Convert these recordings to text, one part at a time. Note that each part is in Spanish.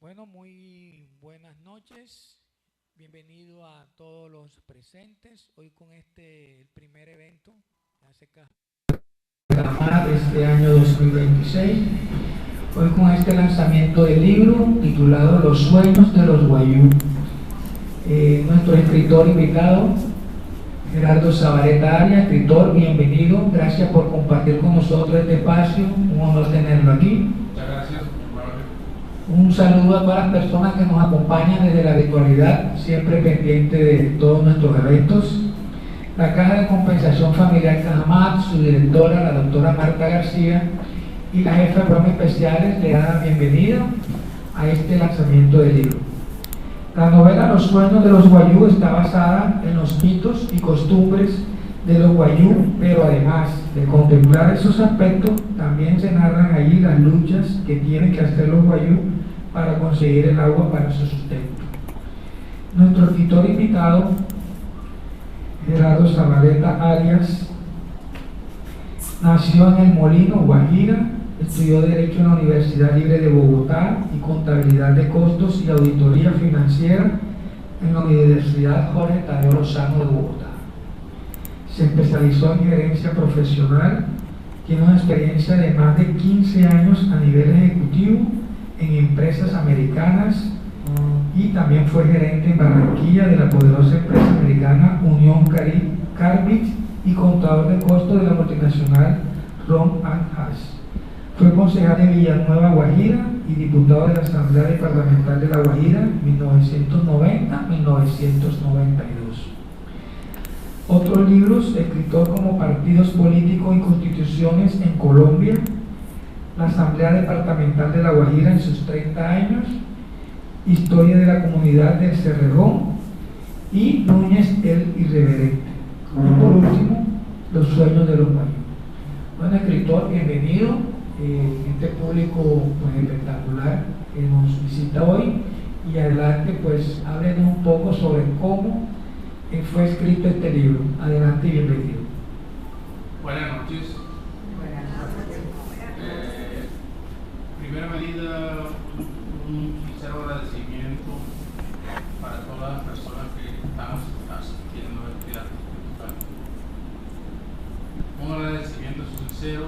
Bueno, muy buenas noches. Bienvenido a todos los presentes. Hoy con el primer evento de ACK de este año 2026. Hoy con este lanzamiento del libro titulado Los sueños de los Guayú. Nuestro escritor invitado, Gerardo Zabaleta Arias, escritor, bienvenido. Gracias por compartir con nosotros este espacio. Un honor tenerlo aquí. Muchas gracias. Un saludo a todas las personas que nos acompañan desde la virtualidad, siempre pendiente de todos nuestros eventos. La Caja de Compensación Familiar Cajamat, su directora, la doctora Marta García, y la jefa de programas especiales le dan la bienvenida a este lanzamiento del libro. La novela Los sueños de los Guayú está basada en los mitos y costumbres de los Guayú, pero además de contemplar esos aspectos, también se narran allí las luchas que tienen que hacer los Guayú para conseguir el agua para su sustento. Nuestro escritor invitado, Gerardo Zabaleta Arias, nació en El Molino, Guajira, estudió Derecho en la Universidad Libre de Bogotá y Contabilidad de Costos y Auditoría Financiera en la Universidad Jorge Tadeo Lozano de Bogotá. Se especializó en gerencia profesional, tiene una experiencia de más de 15 años a nivel ejecutivo en empresas americanas y también fue gerente en Barranquilla de la poderosa empresa americana Unión Carbide y contador de costos de la multinacional Ron & Haas. Fue concejal de Villanueva, Guajira y diputado de la Asamblea Departamental de La Guajira 1990-1992. Otros libros, escritor como Partidos Políticos y Constituciones en Colombia, la Asamblea Departamental de La Guajira en sus 30 años, Historia de la Comunidad del Cerrejón y Núñez el Irreverente. Y por último, Los sueños de los Guayú. Bueno, escritor, bienvenido. Este público pues, espectacular que nos visita hoy, y adelante pues háblenos un poco sobre cómo fue escrito este libro. Adelante y bienvenido. Buenas noches. Primera medida, un sincero agradecimiento para todas las personas que estamos asistiendo a este acto. Un agradecimiento sincero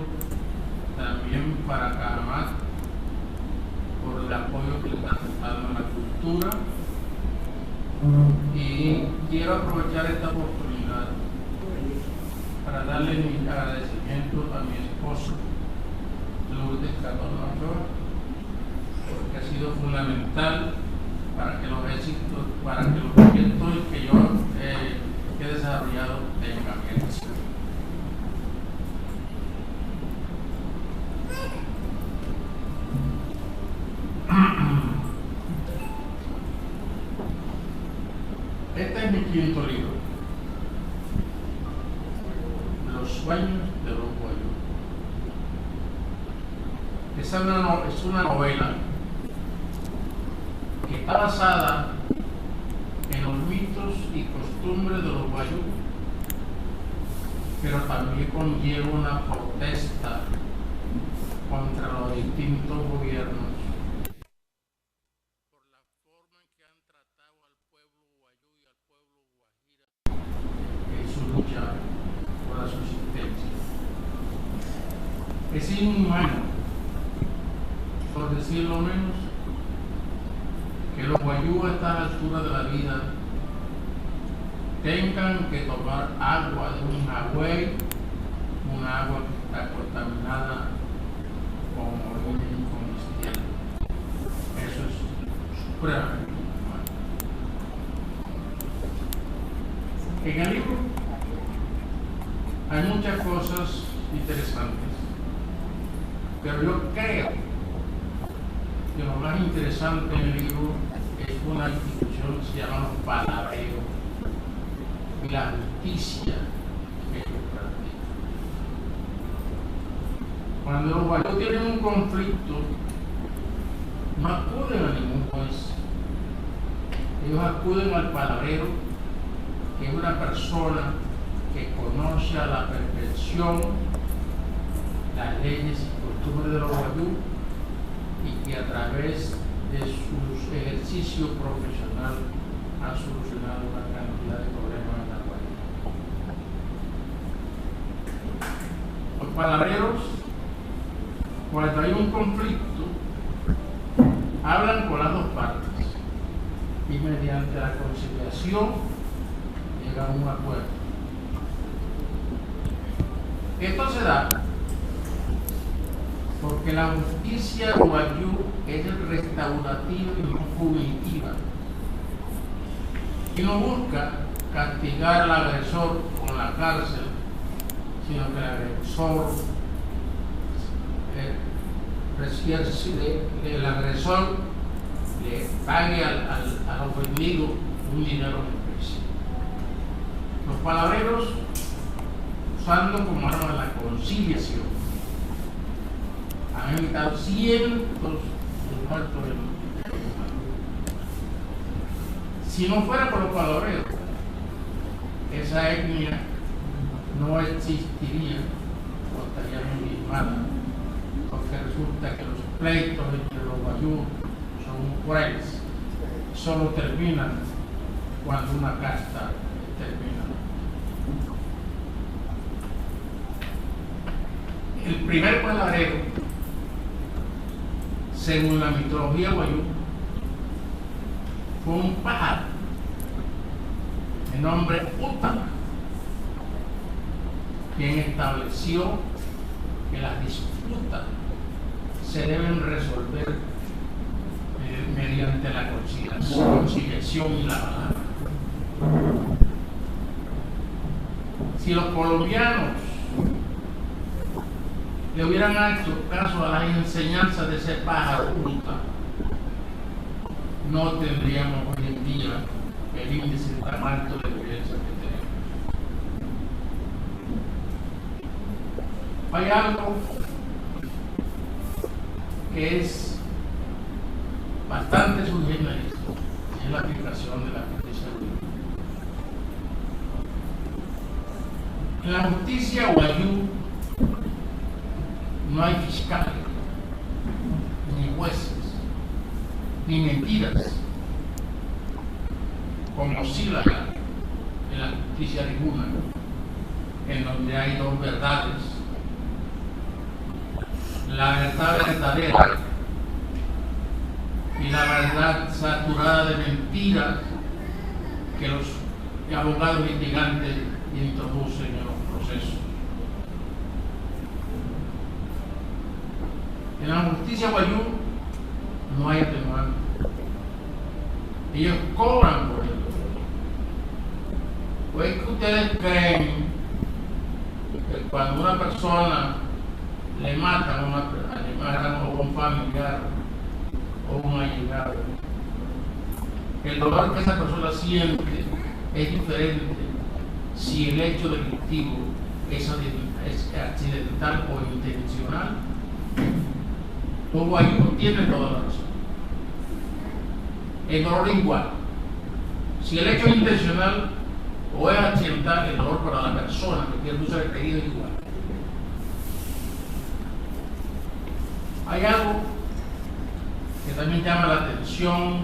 también para Cajamat por el apoyo que le están dando a la cultura, y quiero aprovechar esta oportunidad para darle mi agradecimiento a mi esposo Lourdes Catón Ochoa, porque ha sido fundamental para que los éxitos, para que los proyectos que yo he desarrollado tengan éxito. Este es mi quinto libro, Los sueños de los Guayú. Es una novela que está basada en los mitos y costumbres de los Guayú, pero también conlleva una protesta contra los distintos gobiernos por la forma en que han tratado al pueblo guayú y al pueblo guajira en su lucha por la subsistencia. Es inhumano, por decirlo menos, que los guayú a esta altura de la vida tengan que tomar agua de un agüey, un agua que está contaminada con orina y combustible. Eso es supremamente inhumano. En el libro hay muchas cosas interesantes, pero yo creo que lo más interesante en el libro es una institución que se llama los palabreros y la justicia que ellos practican. Cuando los guayú tienen un conflicto, no acuden a ningún juez. Ellos acuden al palabrero, que es una persona que conoce a la perfección las leyes y costumbres de los guayú, y que a través de su ejercicio profesional han solucionado una cantidad de problemas en la Guajira. Los palabreros, cuando hay un conflicto, hablan con las dos partes y mediante la conciliación llegan a un acuerdo. Esto se da porque la justicia guayú es restaurativa y no punitiva y no busca castigar al agresor con la cárcel, sino que el agresor le pague al ofendido un dinero en especie. Los palabreros, usando como arma la conciliación, han evitado cientos de muertos en el mundo. Si no fuera por los palabreros, esa etnia no existiría o estaría muy diezmada, porque resulta que los pleitos entre los guayú son crueles, solo terminan cuando una casta termina. El primer palabrero, según la mitología guayú, fue un pájaro de nombre Útama, quien estableció que las disputas se deben resolver mediante la conciliación y la palabra. Si los colombianos le hubieran hecho caso a las enseñanzas de ese pájaro Útama, no tendríamos hoy en día el índice tan alto de violencia que tenemos. Hay algo que es bastante surgible, es la aplicación de la justicia guayú. En la justicia guayú no hay fiscales, ni jueces, ni mentiras, como sí la hay en la justicia ninguna, en donde hay dos verdades: la verdad verdadera y la verdad saturada de mentiras que los abogados litigantes introducen en los procesos. En la justicia guayú no hay atenuante. Ellos cobran por ello. ¿O es que ustedes creen que cuando una persona le matan a un familiar o un allegado, el dolor que esa persona siente es diferente si el hecho delictivo es accidental o intencional? Los guayú tienen toda la razón. El dolor es igual. Si el hecho es intencional o es accidental, el dolor para la persona que pierde un ser querido es igual. Hay algo que también llama la atención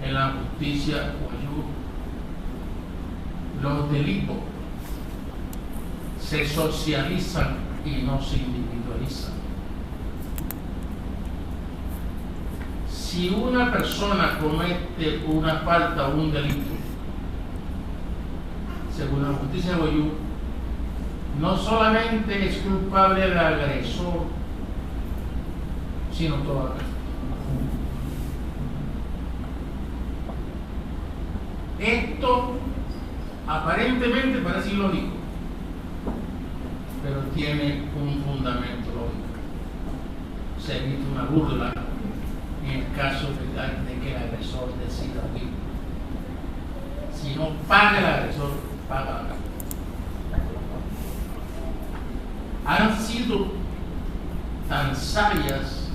en la justicia guayú. Los delitos se socializan y no se individualizan. Si una persona comete una falta o un delito, según la justicia guayú, no solamente es culpable el agresor, sino toda la persona. Esto aparentemente parece ilógico, pero tiene un fundamento lógico. Se evita una burla en el caso de que el agresor decida huir. Si no paga el agresor, paga la pena. Han sido tan sabias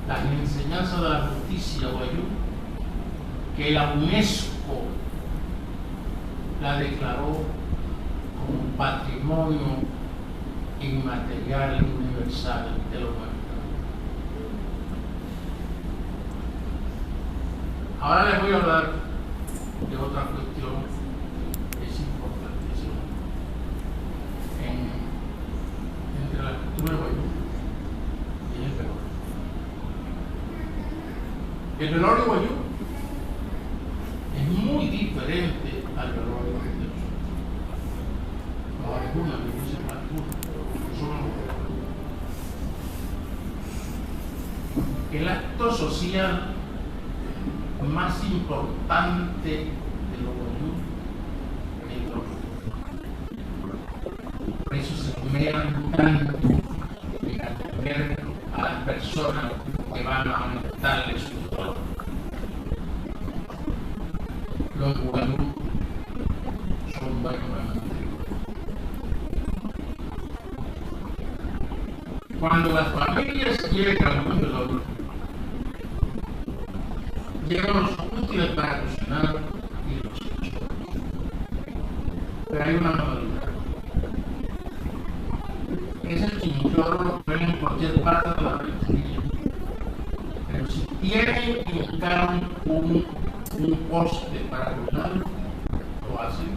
las enseñanzas de la justicia guayú que la UNESCO la declaró como patrimonio inmaterial y universal de la humanidad. Ahora les voy a hablar de otra cuestión que es importantísima entre la cultura de Guayú y el velorio. El velorio Guayú es muy diferente al velorio de nosotros. No, alguna, me dicen alguna, pero nosotros no. El acto social más importante de los Guayú es el velorio. Por eso se esmeran tanto en atender a las personas que van a aumentarle su dolor. Los Guayú son buenos amigos. Cuando las familias llegan a un velorio, llegan los útiles para cocinar y los hechos. Pero hay una modalidad. Ese chinchorro lo ponen en cualquier parte de la ventanilla. Pero si tienen que buscar un poste para cocinarlo, lo hacen.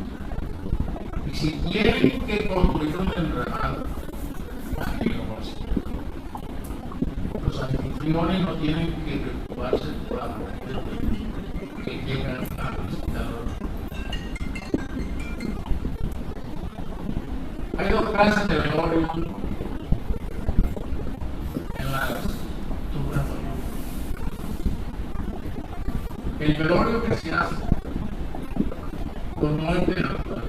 Y si tienen que construir un enredado, también lo hacen. Los anfitriones no tienen que preocuparse por la muerte que llegan a visitarlos. Hay dos clases de velorio en las culturas. El velorio que se hace con muerte natural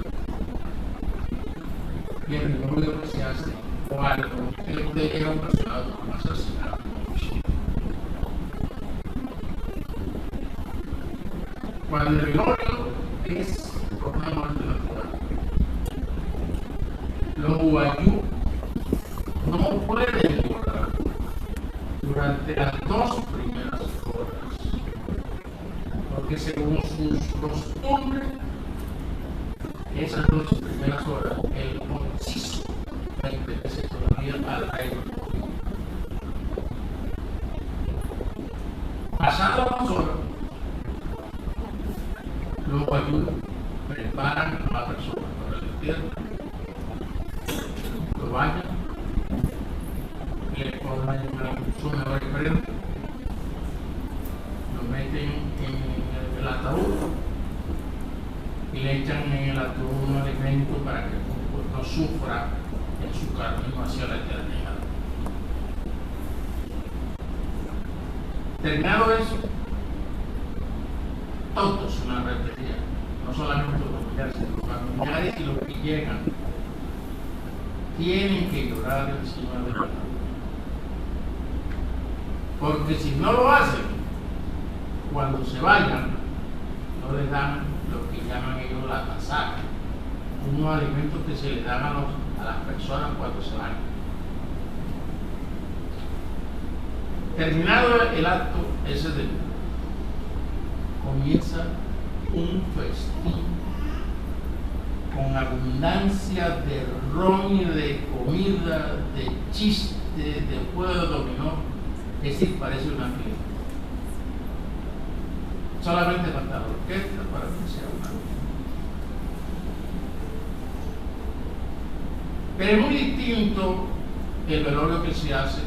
y el velorio que se hace cuando usted era ocasionado con asesinato. Cuando el velorio es por una muerte natural, los Guayú no pueden llorar durante las 2 primeras horas, porque según sus costumbres, esas 2 primeras horas, el conciso pertenece todavía al aire. Pasadas las 2 horas, los Guayú preparan a la persona para el entierro, lo bañan, le ponen una mejor diferente, lo meten en el ataúd y le echan en el ataúd un alimento para que el cuerpo no sufra en su camino hacia la eternidad. Terminado eso, todos una repetida, no solamente los familiares, sino los familiares y los que llegan, tienen que llorar encima de la. Porque si no lo hacen, cuando se vayan, no les dan lo que llaman ellos la tasaca, unos alimentos que se les dan a las personas cuando se van. Terminado el acto ese de comienza un festín con abundancia de ron y de comida, de chiste, de juego de dominó. Es decir, parece una fiesta. Solamente falta la orquesta para que sea una fiesta. Pero es muy distinto el velorio que se hace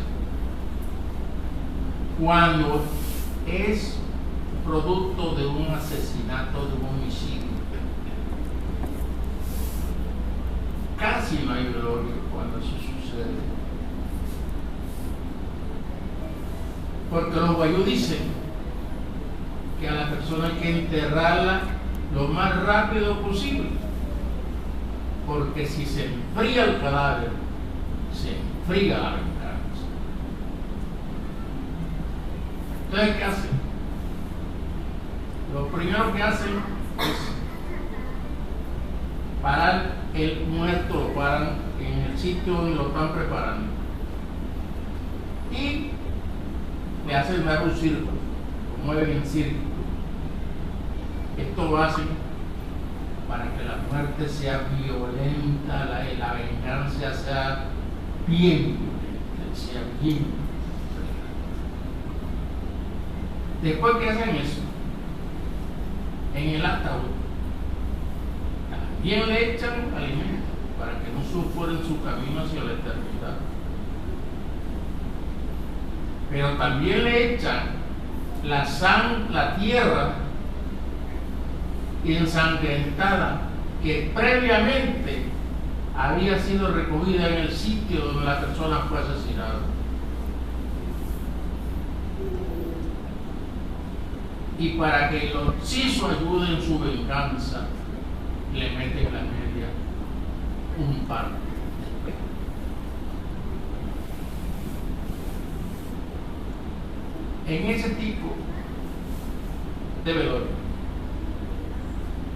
cuando es producto de un asesinato, de un homicidio. Casi no hay velorio cuando eso sucede. Porque los Guayú dicen que a la persona hay que enterrarla lo más rápido posible. Porque si se enfría el cadáver, se enfría la venganza. Entonces, ¿qué hacen? Lo primero que hacen es parar el muerto, lo paran en el sitio donde lo están preparando y le hacen dar un círculo, lo mueven en círculo. Esto lo hacen para que la muerte sea violenta, la venganza sea bien violenta, sea bien. Después que hacen eso, en el ataúd, también le echan alimento para que no sufra en su camino hacia la eternidad. Pero también le echan la tierra ensangrentada que previamente había sido recogida en el sitio donde la persona fue asesinada. Y para que el occiso ayude en su venganza, le meten en la media un palo. En ese tipo de velorio,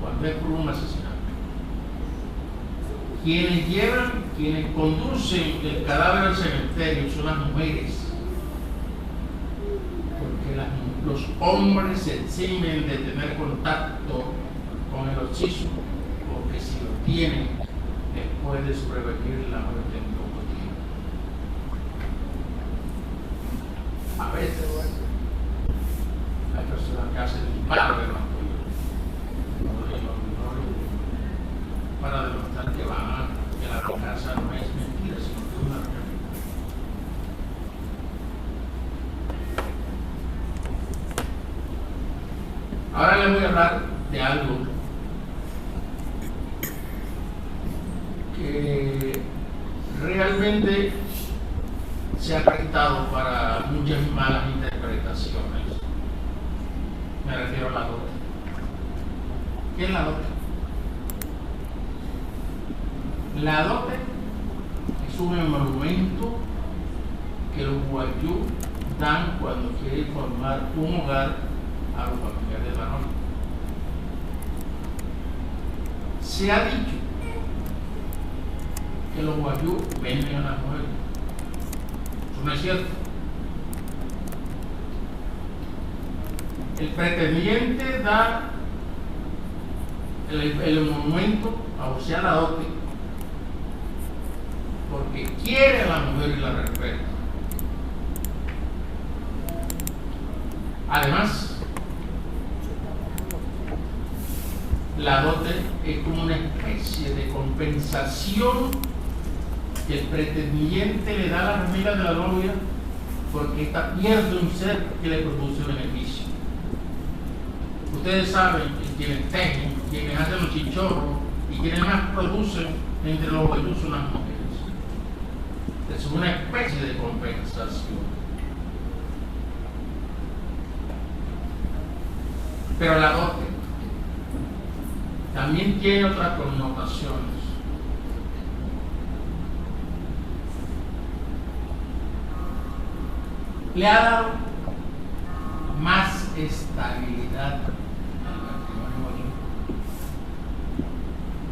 cuando es por un asesinato, quienes conducen el cadáver al cementerio son las mujeres, porque los hombres se eximen de tener contacto con el occiso, porque si lo tienen les puede sobrevenir la muerte en poco tiempo. A veces hay personas que hacen un paro de los para demostrar que la venganza no es mentira, sino que es una realidad. Ahora les voy a hablar de algo que realmente se ha prestado para muchas malas interpretaciones. Me refiero a la dote. ¿Qué es la dote? La dote es un emolumento que los guayú dan cuando quieren formar un hogar a los familiares de la novia. Se ha dicho que los guayú venden a las mujeres. Eso no es cierto. El pretendiente da el monumento, o sea, la dote, porque quiere a la mujer y la respeta. Además, la dote es como una especie de compensación que el pretendiente le da a la familia de la novia porque ésta pierde un ser que le produce beneficio. Ustedes saben que quienes tejen, quienes hacen los chichorros y quienes más producen entre los guayús son las mujeres. Es una especie de compensación. Pero la dote también tiene otras connotaciones. Le ha dado más estabilidad al matrimonio.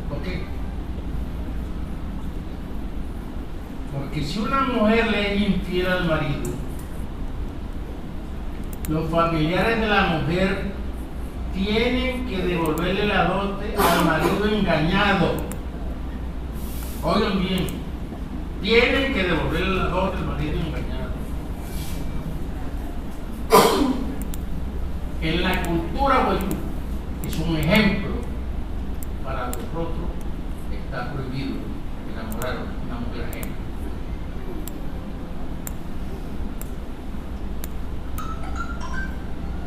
¿Por qué? Porque si una mujer le es infiel al marido, los familiares de la mujer tienen que devolverle la dote al marido engañado. Oigan bien, tienen que devolverle la dote al marido engañado. En la cultura guayú es un ejemplo para nosotros. Está prohibido enamorar a una mujer ajena.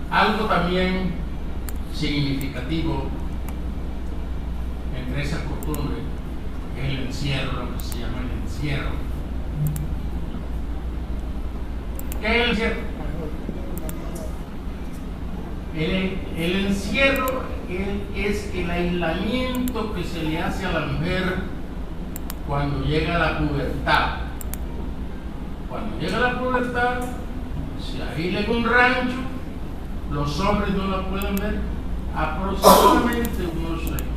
Algo también significativo entre esas costumbres es el encierro, lo que se llama el encierro. ¿Qué es el encierro? El encierro es el aislamiento que se le hace a la mujer cuando llega a la pubertad. Cuando llega a la pubertad, se aísla en un rancho, los hombres no la pueden ver aproximadamente unos 6 meses.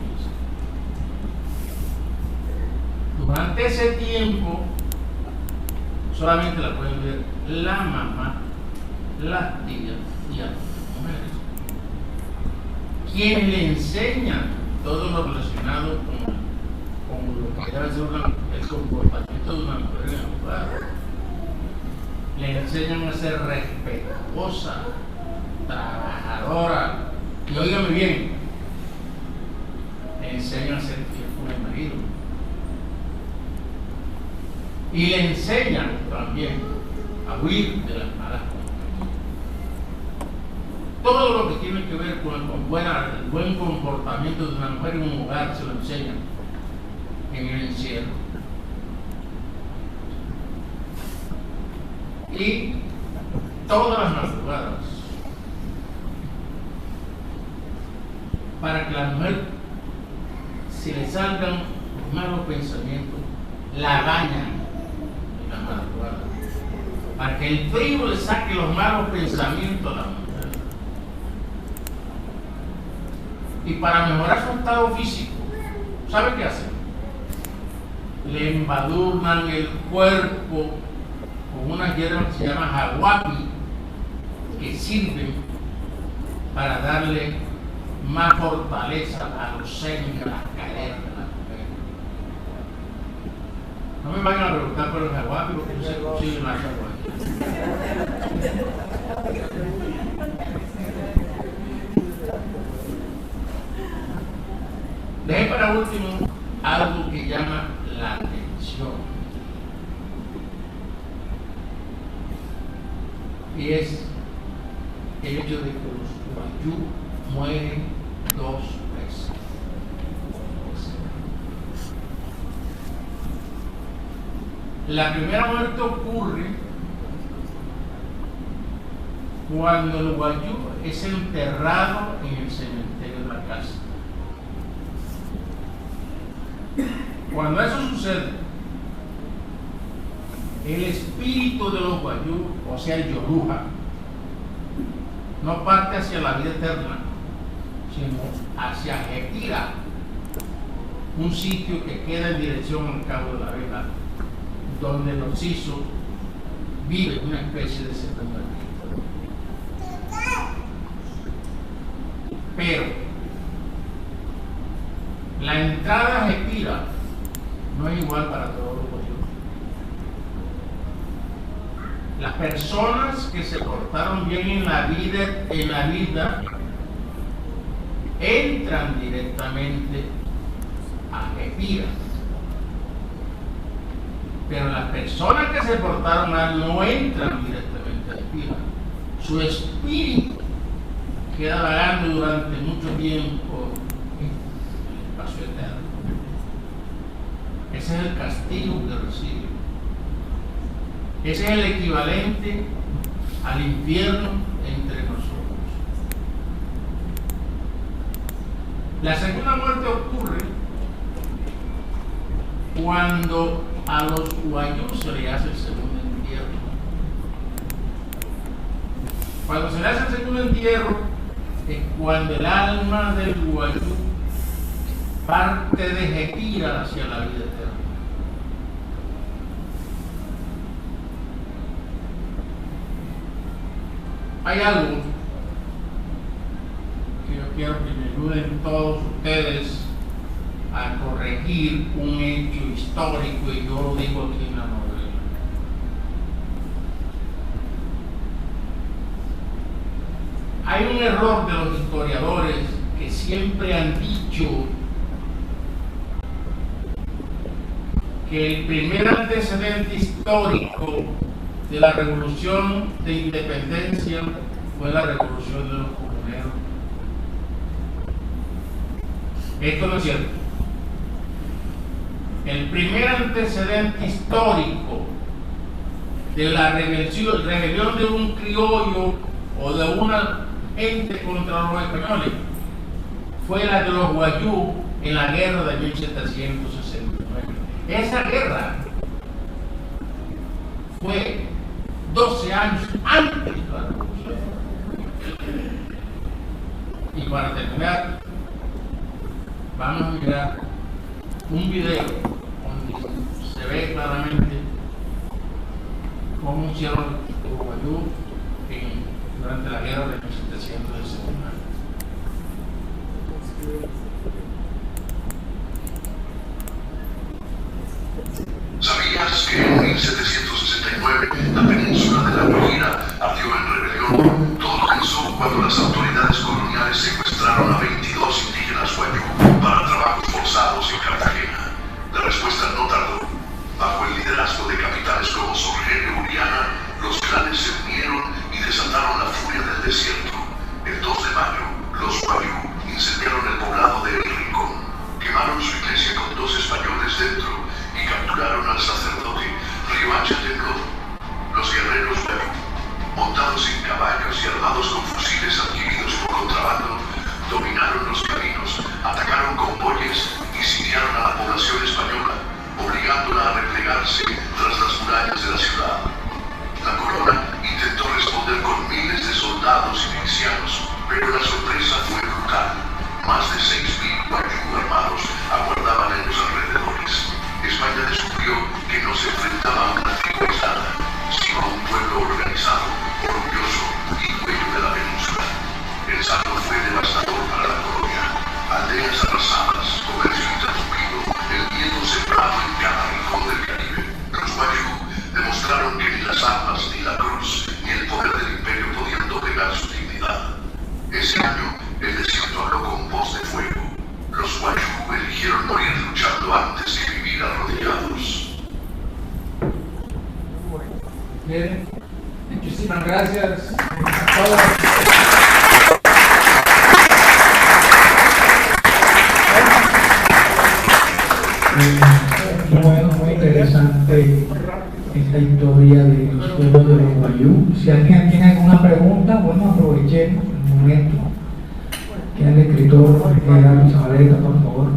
Durante ese tiempo solamente la pueden ver la mamá, las tías y las mujeres, quienes le enseñan todo lo relacionado con lo que debe ser el comportamiento de una mujer en el hogar. Le enseñan a ser respetuosa, trabajadora, y óigame bien, y le enseñan también a huir de las malas compañías. Todo lo que tiene que ver con el buen comportamiento de una mujer en un hogar se lo enseñan en el encierro. Y todas las madrugadas, para que la mujer se le salgan los malos pensamientos, la bañan en la madrugada, para que el frío le saque los malos pensamientos a la mujer. Y para mejorar su estado físico, ¿sabe qué hacen? Le embadurnan el cuerpo con una hierba que se llama jaguapi, que sirven para darle más fortaleza a los senos y a las caderas de la mujer. No me vayan a preguntar por el jaguapi, porque no se consigue más jaguapi. Dejé para último algo que llama la atención, y es el hecho de que los guayú mueren 2 veces. La primera muerte ocurre cuando el guayú es enterrado en el cementerio de la casa. Cuando eso sucede, el espíritu de los guayú, o sea el yoruja, no parte hacia la vida eterna, sino hacia Jepira, un sitio que queda en dirección al Cabo de la Vela, donde el occiso vive una especie de segunda vida. Pero la entrada a Jepira no es igual para todos los guayú. Las personas que se portaron bien en la vida entran directamente a Jepira. Pero las personas que se portaron mal no entran directamente a Jepira. Su espíritu queda vagando durante mucho tiempo en el espacio eterno. Ese es el castigo que recibe. Ese es el equivalente al infierno entre nosotros. La segunda muerte ocurre cuando a los guayú se le hace el segundo entierro. Cuando se le hace el segundo entierro es cuando el alma del guayú parte de Jepira hacia la vida eterna. Hay algo que yo quiero que me ayuden todos ustedes a corregir un hecho histórico, y yo lo digo aquí en la novela. Hay un error de los historiadores que siempre han dicho que el primer antecedente histórico de la revolución de independencia fue la revolución de los comuneros. Esto no es cierto. El primer antecedente histórico de la rebelión de un criollo o de una gente contra los españoles fue la de los guayú en la guerra de 1769. Esa guerra fue 12 años antes de la revolución. Y para terminar, vamos a mirar un video donde se ve claramente cómo hicieron los guayú durante la guerra de 1769. ¿Sabías que en 1769 la península de la Guajira ardió en rebelión? Todo comenzó cuando las autoridades coloniales secuestraron a 22 indígenas guayú para trabajos forzados en Cartagena. La respuesta no tardó. Bajo el liderazgo de caballos y armados con fusiles adquiridos por contrabando, dominaron los caminos, atacaron convoyes y sitiaron a la población española, obligándola a replegarse tras las murallas de la ciudad. La corona intentó responder con miles de soldados y milicianos, pero la sorpresa fue brutal. Más de 6.000 guayú armados aguardaban en los alrededores. España descubrió que no se enfrentaba a una tribu aislada, sino a un pueblo organizado, orgulloso y dueño de la península. El saldo fue devastador para la colonia. Aldeas arrasadas, comercio interrumpido, el miedo sembrado en cada rincón del Caribe. Los guayú demostraron que ni las armas, ni la cruz, ni el poder del imperio podían doblegar su dignidad. Ese año, el desierto habló con voz de fuego. Los guayú eligieron morir luchando antes que vivir arrodillados. Bien, muchísimas gracias a todos. Bueno, muy interesante esta historia de los pueblos de los guayú. Si alguien tiene alguna pregunta, bueno, aprovechemos el momento. Que el escritor Gerardo Zabaleta, por favor.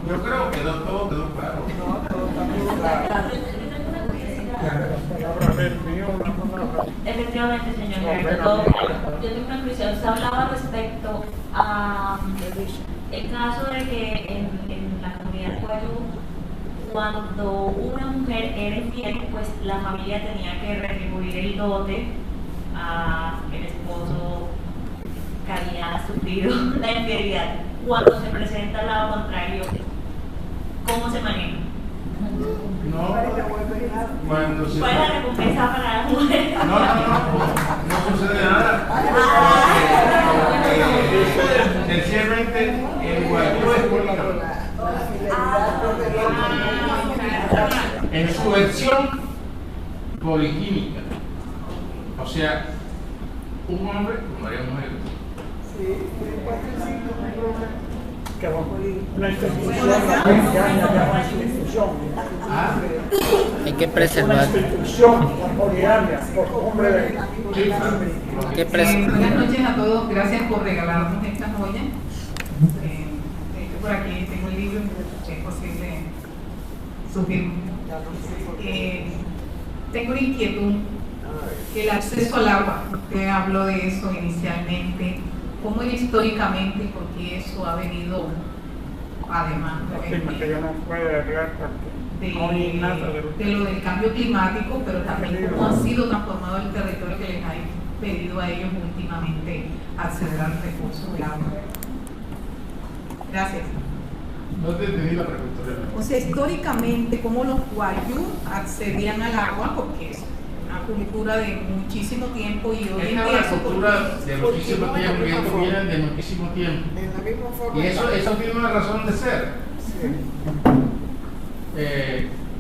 Yo creo que todo quedó claro. Efectivamente, señor Gerardo, yo tengo una curiosidad. Usted hablaba respecto a el caso de que en la comunidad guayú, cuando una mujer era infiel, pues la familia tenía que retribuir el dote a el esposo que había sufrido la infidelidad. Cuando se presenta el lado contrario, ¿cómo se maneja? No, cuando se... ¿Cuál es la recompensa para la mujer? No sucede nada. Sencillamente el guayú es polígamo. En su versión poligímica. O sea, un hombre con varias mujeres. Hay que preservar. Buenas noches a todos, gracias por regalarnos esta joya. Por aquí tengo el libro, es posible subir. Tengo una inquietud, el acceso al agua. Usted habló de eso inicialmente. ¿Cómo era históricamente? Porque eso ha venido además de lo del cambio climático, pero también cómo ha sido transformado el territorio que les ha pedido a ellos últimamente acceder al recurso del agua. Gracias. No te entendí la pregunta. O sea, históricamente, cómo los guayú accedían al agua, porque es una cultura de muchísimo tiempo y hoy en Esta día es una cultura de muchísimo tiempo y esto viene de muchísimo tiempo. Y eso tiene una razón de ser.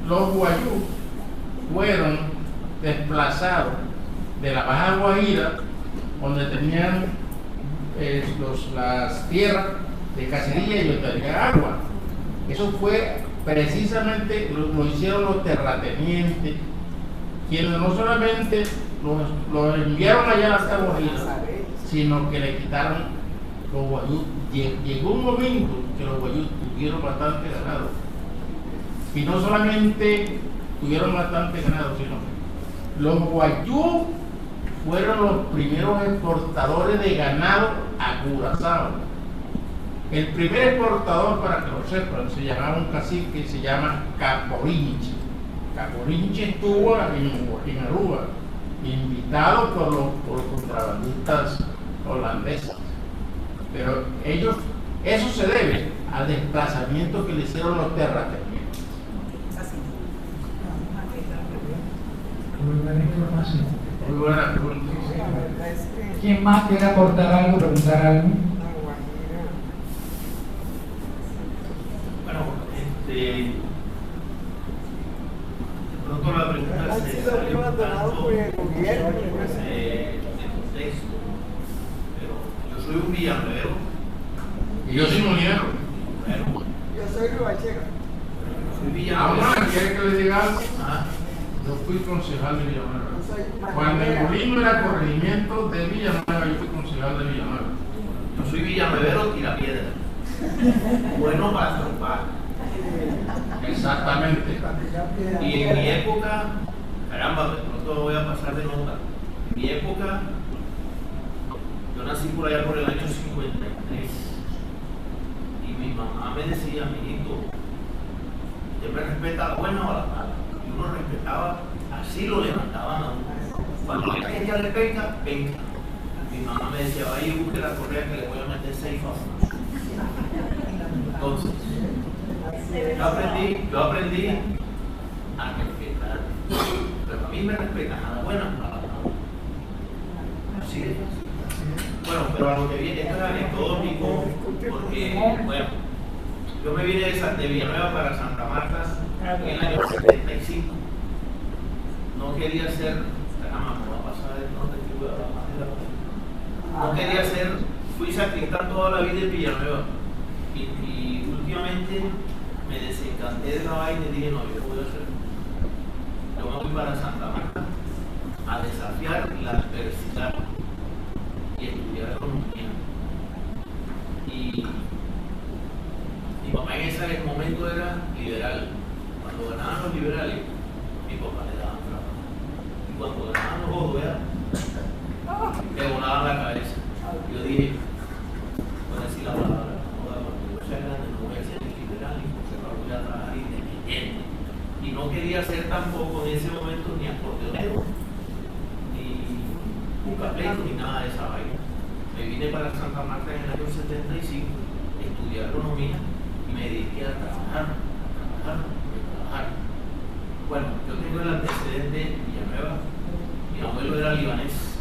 Los guayú fueron desplazados de la Baja Guajira, donde tenían las tierras de cacería y donde tenía agua. Eso fue precisamente, lo hicieron los terratenientes, quienes no solamente los enviaron allá hasta Guajira, sino que le quitaron los guayú. Llegó un momento que los guayú tuvieron bastante ganado. Y no solamente tuvieron bastante ganado, sino los guayú fueron los primeros exportadores de ganado a Curazao. El primer exportador, para que lo sepan, se llamaba un cacique que se llama Caporinche. Caporinche estuvo en Aruba, invitado por los contrabandistas holandeses. Pero eso se debe al desplazamiento que le hicieron los terratenientes. Muy buena información. Muy buena pregunta. ¿Quién más quiere aportar algo, preguntar algo? Bueno, de pronto la pregunta se sale un tanto de contexto, pero yo soy un villanuero. Y yo soy molinero. Bueno, Yo soy Ribacheca. soy villanuero. ¿Quiere que le diga algo? Ah, Yo fui concejal de Villanueva. Cuando el Molino era corregimiento de Villanueva, yo fui concejal de Villanueva. Yo soy villanuevero tirapiedra. Bueno para trompar. Exactamente. Y en mi época, caramba, de pronto voy a pasar de nota. En mi época, yo nací por allá por el año 53. Y mi mamá me decía, mijito, ¿usted me respeta a la buena o a la mala? Y uno respetaba, así lo levantaban a uno. Cuando ella le venga, venga. Mi mamá me decía, vaya y busque la correa que le voy a meter 6 famosos. Entonces, yo aprendí a respetar. Pero a mí me respetan a la buena o a la mala. Así es. Bueno, pero a lo que viene, esto es anecdótico, porque, bueno, yo me vine de Villanueva para Santa Marta en el año 75. No quería ser, caramba, me va a pasar el norte, no quería ser, fui sacristán toda la vida en Villanueva. Y últimamente me desencanté de la vaina y dije, no, yo no voy a hacer. Yo me voy para Santa Marta a desafiar la adversidad y estudiar economía. Y mi papá en ese momento era liberal. Cuando ganaban los liberales, mi papá le daba trabajo. Y cuando ganaban los otros, le volaban la cabeza. Yo dije, voy a decir la palabra, cuando yo sea grande no voy a ser ni liberal ni conservador, voy a trabajar independiente. Y no quería ser tampoco en ese momento ni acordeonero, ni bucapleto, ni nada de esa vaina. Me vine para Santa Marta en el año 75, estudié economía y me dediqué a trabajar. Bueno, yo tengo el antecedente de Villanueva. Mi abuelo era libanés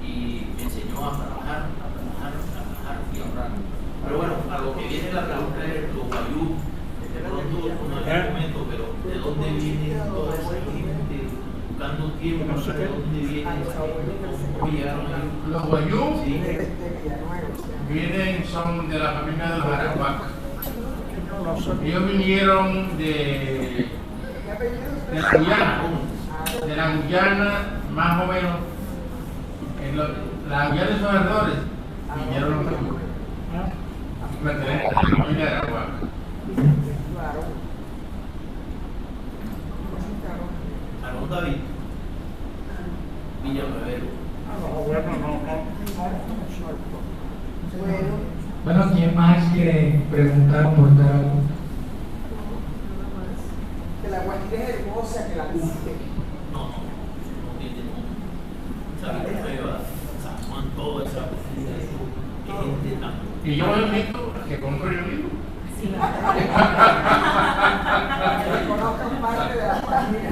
y me enseñó a trabajar y ahorrar. Pero bueno, a lo que viene la pregunta es los guayú. De pronto no es el momento, pero ¿de dónde viene toda esa gente? Buscando tiempo, ¿de dónde viene esa gente? ¿Cómo llegaron ahí? Los guayú Sí. vienen, son de la familia de los Arahuac. Ellos vinieron de la Guyana, más o menos, la Guyana de sus alrededores, vinieron los guayú. Pertenecen a la familia de Arahuac. Arón David, Villanuevero. Bueno, ¿quién más quiere preguntar o aportar algo? Que la Guajira es hermosa, que la visite. No tiene nombre. San Villanueva, San Juan, toda esa gente tan. Y yo los invito a que compren el libro. Conozcan parte de la página.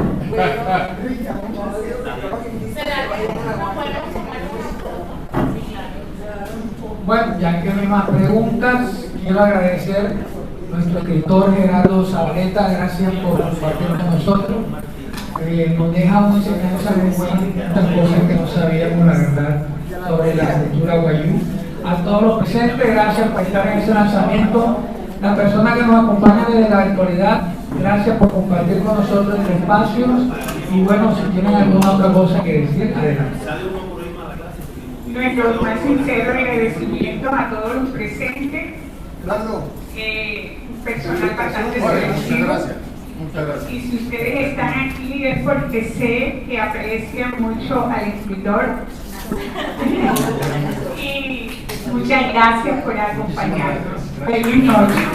Bueno, ya que no hay más preguntas, quiero agradecer a nuestro escritor Gerardo Zabaleta, gracias por compartir con nosotros. Nos deja una enseñanza muy buena, muchas cosas que no sabíamos, la verdad, sobre la cultura guayú. A todos los presentes, gracias por estar en ese lanzamiento. La persona que nos acompaña desde la actualidad, gracias por compartir con nosotros este espacio. Y bueno, si tienen alguna otra cosa que decir, adelante. Nuestros más sinceros agradecimientos a todos los presentes. Personal bastante selectivo. Muchas gracias. Y si ustedes están aquí es porque sé que aprecian mucho al escritor. Y muchas gracias por acompañarnos. Feliz noche.